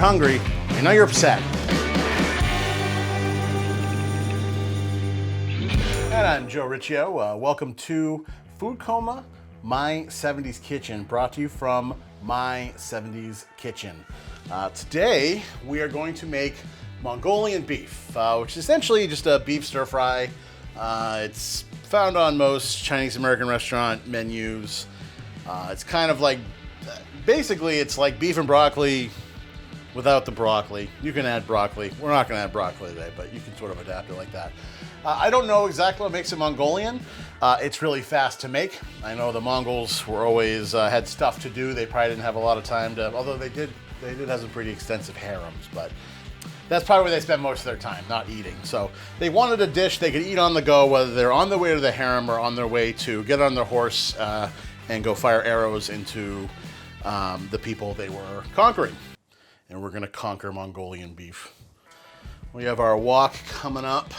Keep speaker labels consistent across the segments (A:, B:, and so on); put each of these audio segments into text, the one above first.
A: you're hungry, you know you're upset. And I'm Joe Riccio. Welcome to Food Coma, My 70s Kitchen, brought to you from My 70s Kitchen. Today, we are going to make Mongolian beef, which is essentially just a beef stir fry. It's found on most Chinese American restaurant menus. It's kind of like, basically it's like beef and broccoli without the broccoli. You can add broccoli. We're not gonna add broccoli today, but you can sort of adapt it like that. I don't know exactly what makes it Mongolian. It's really fast to make. I know the Mongols were always had stuff to do. They probably didn't have a lot of time to, although they did have some pretty extensive harems, but that's probably where they spend most of their time, not eating. So they wanted a dish they could eat on the go, whether they're on their way to the harem or on their way to get on their horse and go fire arrows into the people they were conquering. And we're gonna conquer Mongolian beef. We have our wok coming up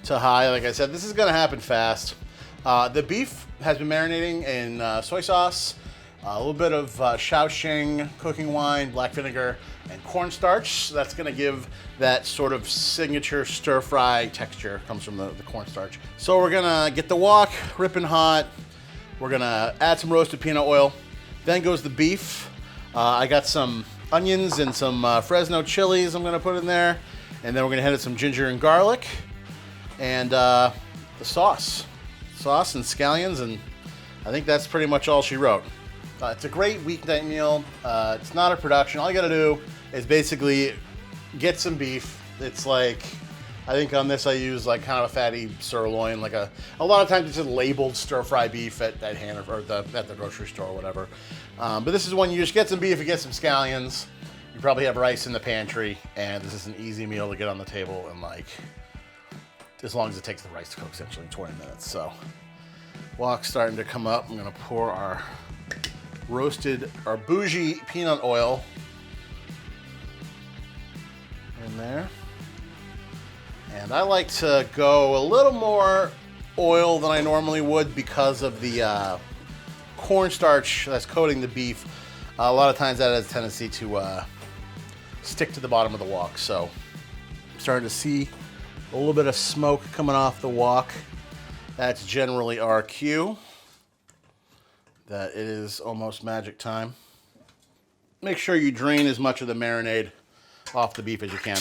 A: to high. Like I said, this is gonna happen fast. The beef has been marinating in soy sauce, a little bit of Shaoxing cooking wine, black vinegar, and cornstarch. So that's gonna give that sort of signature stir fry texture. Comes from the cornstarch. So we're gonna get the wok ripping hot. We're gonna add some roasted peanut oil. Then goes the beef. I got some onions and some Fresno chilies I'm gonna put in there. And then we're gonna hit some ginger and garlic. And the sauce and scallions, and I think that's pretty much all she wrote. It's a great weeknight meal. It's not a production. All you gotta do is basically get some beef. It's like, I think on this I use like kind of a fatty sirloin, like a lot of times it's just labeled stir fry beef at Hanover or at the grocery store or whatever. But this is one you just get some beef, you get some scallions. You probably have rice in the pantry, and this is an easy meal to get on the table in like, as long as it takes the rice to cook, essentially in 20 minutes. So, wok's starting to come up. I'm gonna pour our bougie peanut oil in there. And I like to go a little more oil than I normally would because of the cornstarch that's coating the beef. A lot of times that has a tendency to stick to the bottom of the wok. So, I'm starting to see a little bit of smoke coming off the wok. That's generally our cue that it is almost magic time. Make sure you drain as much of the marinade off the beef as you can.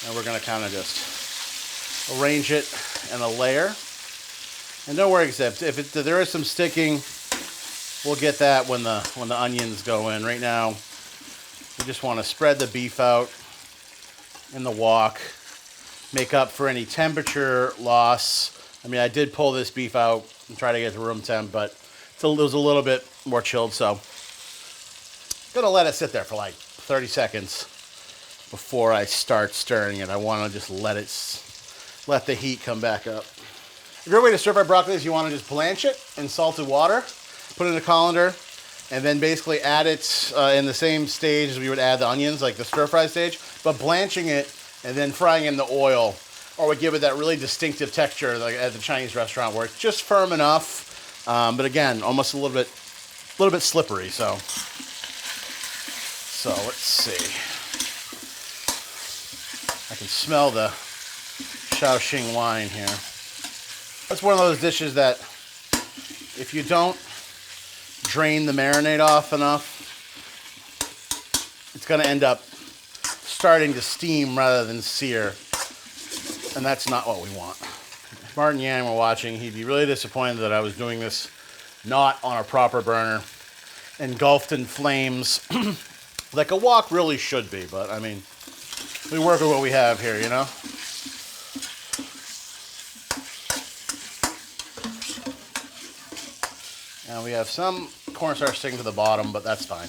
A: And we're gonna kind of just arrange it in a layer. And don't worry, if there is some sticking, we'll get that when the onions go in. Right now, we just want to spread the beef out in the wok, make up for any temperature loss. I mean, I did pull this beef out and try to get to room temp, but it was a little bit more chilled, so I'm gonna let it sit there for like 30 seconds before I start stirring it. I want to just let the heat come back up. A great way to stir fry broccoli is you want to just blanch it in salted water, put it in a colander, and then basically add it in the same stage as we would add the onions, like the stir fry stage, but blanching it and then frying in the oil, or would give it that really distinctive texture like at the Chinese restaurant where it's just firm enough, but again, almost a little bit slippery. So let's see. I can smell the Shaoxing wine here. That's one of those dishes that if you don't drain the marinade off enough, it's going to end up starting to steam rather than sear, and that's not what we want. If Martin Yang were watching, he'd be really disappointed that I was doing this not on a proper burner, engulfed in flames, like a wok really should be, but I mean, we work with what we have here, you know? And we have some cornstarch sticking to the bottom, but that's fine.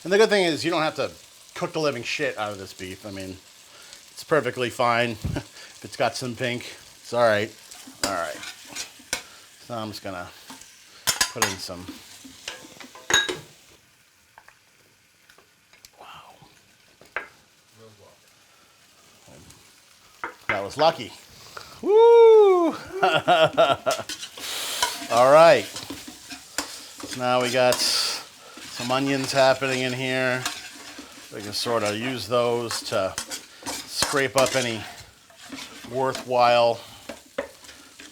A: And the good thing is you don't have to cook the living shit out of this beef. I mean, it's perfectly fine. If it's got some pink, it's all right. All right. So I'm just gonna put in some. Wow. That was lucky. Woo! All right. Now we got some onions happening in here. We can sort of use those to scrape up any worthwhile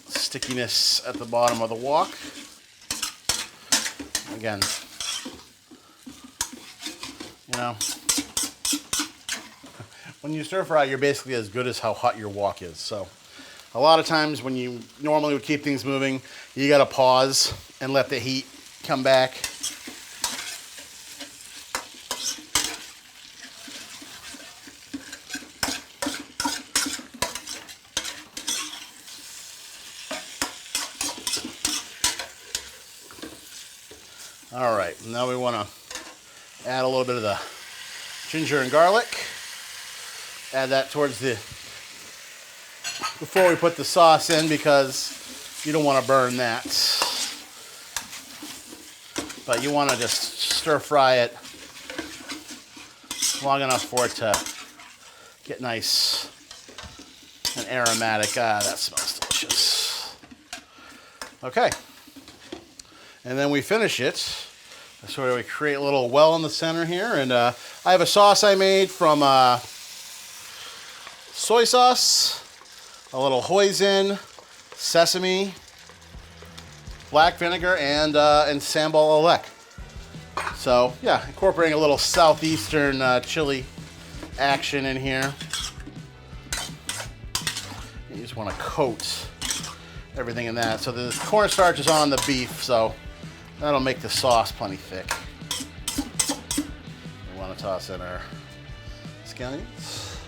A: stickiness at the bottom of the wok. Again, you know, when you stir fry, you're basically as good as how hot your wok is. So a lot of times when you normally would keep things moving, you got to pause and let the heat come back. All right, now we want to add a little bit of the ginger and garlic. Add that towards before we put the sauce in, because you don't want to burn that. But you want to just stir fry it long enough for it to get nice and aromatic. Ah, that smells delicious. Okay. And then we finish it. So we create a little well in the center here. And I have a sauce I made from soy sauce, a little hoisin, sesame, black vinegar, and sambal oelek. So yeah, incorporating a little southeastern chili action in here. You just want to coat everything in that. So the cornstarch is on the beef, so that'll make the sauce plenty thick. We want to toss in our scallions.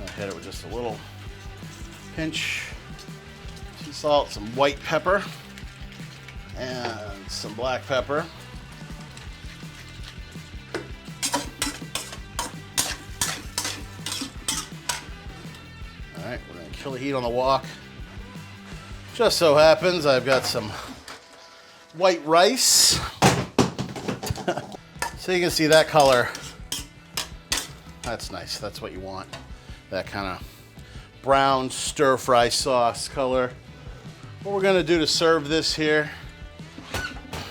A: I'll hit it with just a little pinch, some salt, some white pepper, and some black pepper. All right, we're gonna kill the heat on the wok. Just so happens I've got some white rice. So you can see that color. That's nice, that's what you want. That kind of brown stir-fry sauce color. What we're gonna do to serve this here,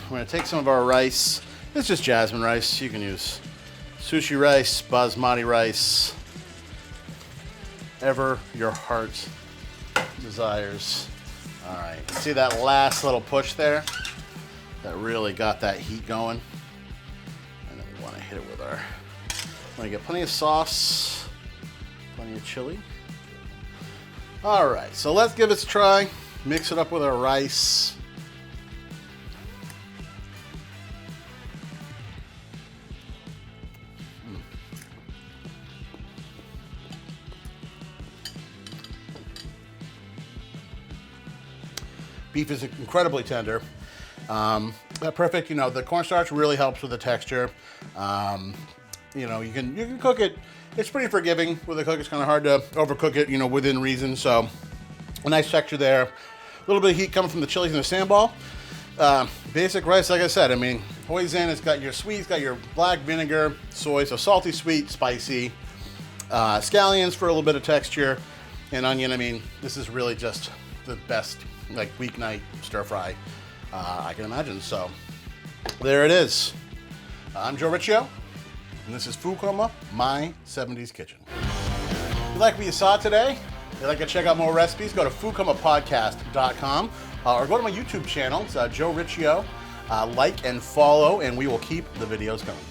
A: we're gonna take some of our rice. It's just jasmine rice. You can use sushi rice, basmati rice, ever your heart desires. All right, see that last little push there? That really got that heat going. And then we want to hit it with our, want to get plenty of sauce, plenty of chili. All right, so let's give it a try. Mix it up with our rice. Beef is incredibly tender. Perfect, you know, the cornstarch really helps with the texture. You know, you can cook it. It's pretty forgiving with the cook. It's kind of hard to overcook it, you know, within reason. So a nice texture there. A little bit of heat coming from the chilies and the sambal. Basic rice, like I said, I mean, hoisin, it's got your sweet, it's got your black vinegar, soy, so salty, sweet, spicy. Scallions for a little bit of texture. And onion, I mean, this is really just the best, like, weeknight stir fry I can imagine. So there it is. I'm Joe Riccio, and this is Food Coma, my 70s kitchen. If you like what you saw today, if you'd like to check out more recipes, go to foodcomapodcast.com or go to my YouTube channel. It's Joe Riccio. Like and follow, and we will keep the videos coming.